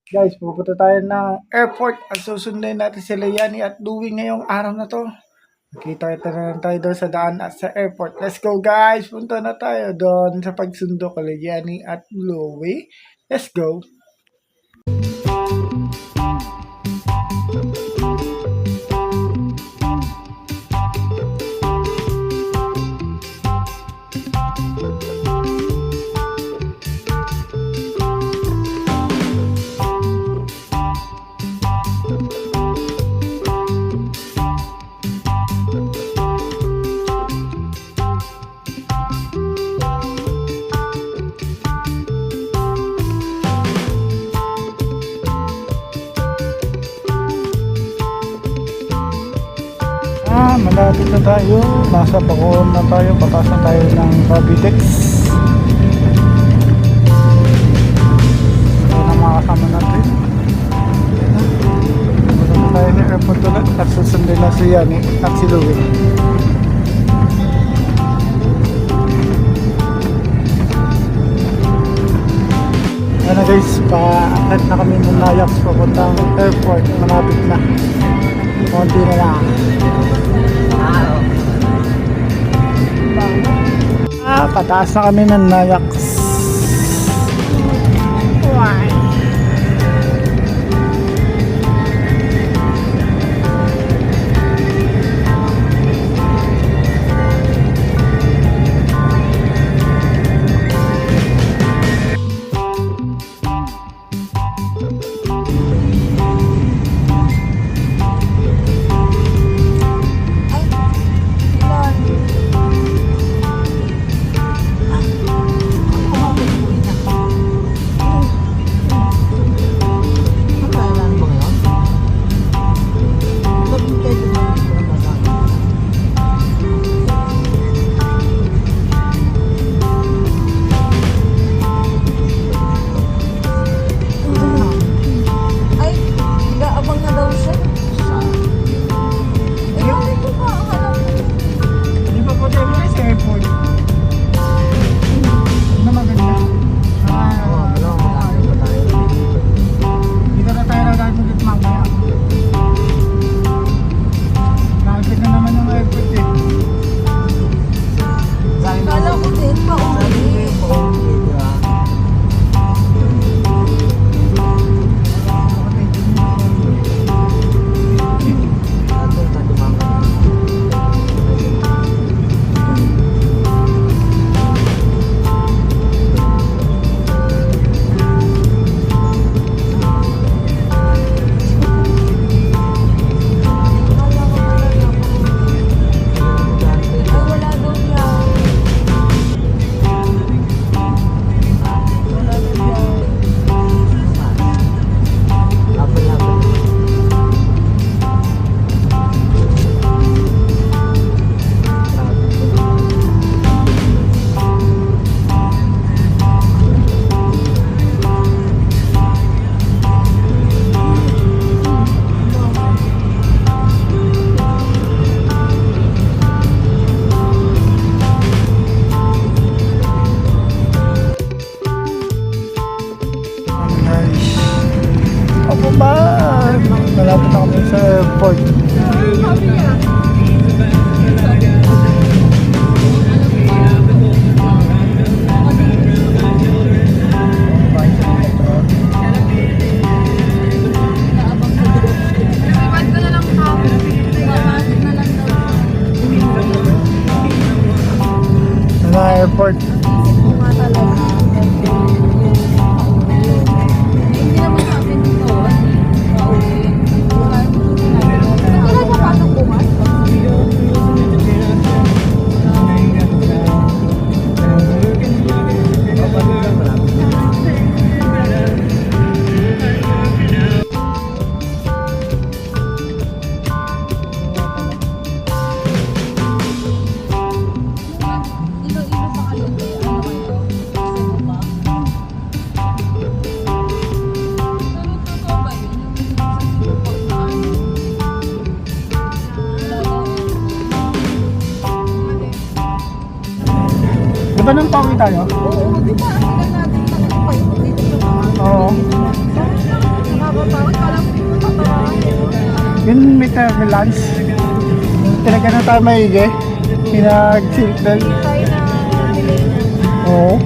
Guys, pupunta tayo ng airport at susundin natin si Leilani at Louie ngayong araw na to. Nakita na lang tayo doon sa daan at sa airport. Let's go guys! Punta na tayo doon sa pagsundo ko Leilani at Louie. Let's go! Malapit na tayo, nasa Bacoor na tayo, patas na tayo ng Cavitex. Ito na mga kasama natin. Punta na tayo ng airport ulit at susundin na si Yani at si Louie. Ano guys, paakit na kami ng Nayax papuntang airport, malapit na. Konti na lang. Pataas na kami ng Nayax. Malapit na kami sa airport. Sa airport. Diba nang pauwi tayo? Oo, di ba? Ang natin natin pa dito sa mga... Oo. Yun may lunch. Talaga na tayo maigi. Pinag-siltel. Oo.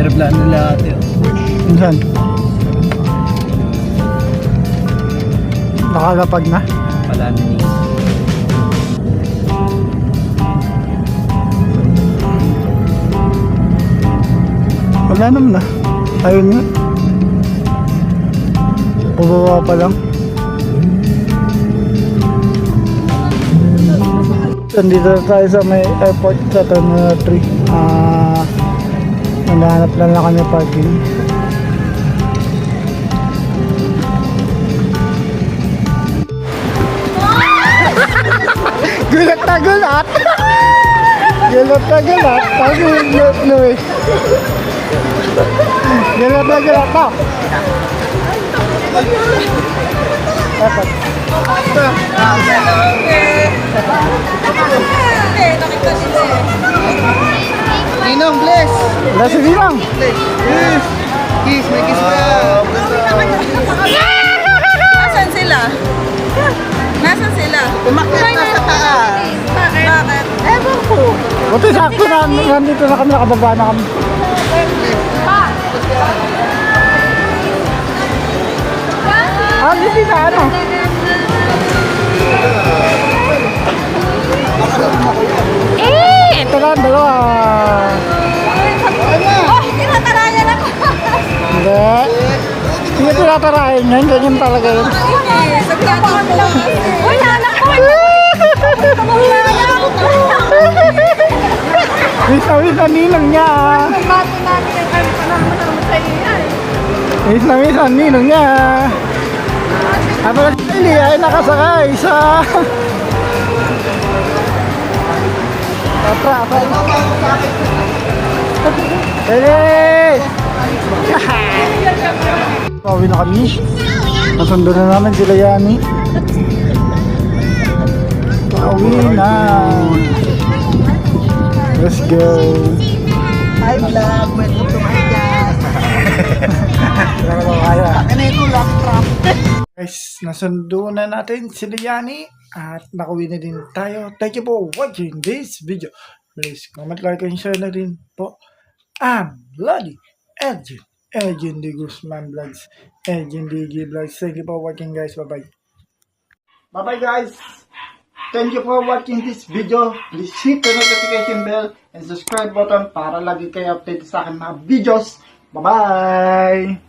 Aeroplano nila ate. Minsan. Nakalapag na. Palano ni. Wala naman na. Ayun nga. Pababa pa lang. Nandito na tayo sa may airport sa Terminal 3. Naghahanap lang kami parking. Gulat na gulat! Gulat na gulat! Sabi no eh. Gulat na gulat pa! Dapat. Ninong, bless! Wala si Ninong! Kiss! Kiss, may kiss pa! Nasaan sila? Nasaan sila? Umakyat na sa taas. Bakit? Ewan ko. Buti sakto na nandito na kami, nakababa na kami. Hindi na ano? Ito lang, dalawa. Oh, tinatarayan ako. Hindi. Hindi tinatarahin yan, ganyan talaga yun. Sagdagan mo. Uy, anak ko. Miss na ninong niya. Bato namin ang kami panahon sa iyo. Miss na ninong niya. Habang hindi ay nakasakay sa Patra. Hey! Pauwi na kami. Nasundo na namin sila Yani. Pauwi na. Let's go. Hi vlog, welcome to my dad. Ganito lang, trap. Guys, nasundo na natin sila Yani. At nakauwi na din tayo. Thank you for watching this video. Please comment, like, and share na din po. I'm Bloody Elgin D. Guzman Vlogs, Elgin DG Vlogs. Thank you for watching, guys. Bye-bye. Bye-bye, guys. Thank you for watching this video. Please hit the notification bell and subscribe button para lagi kayo update sa akin mga videos. Bye-bye.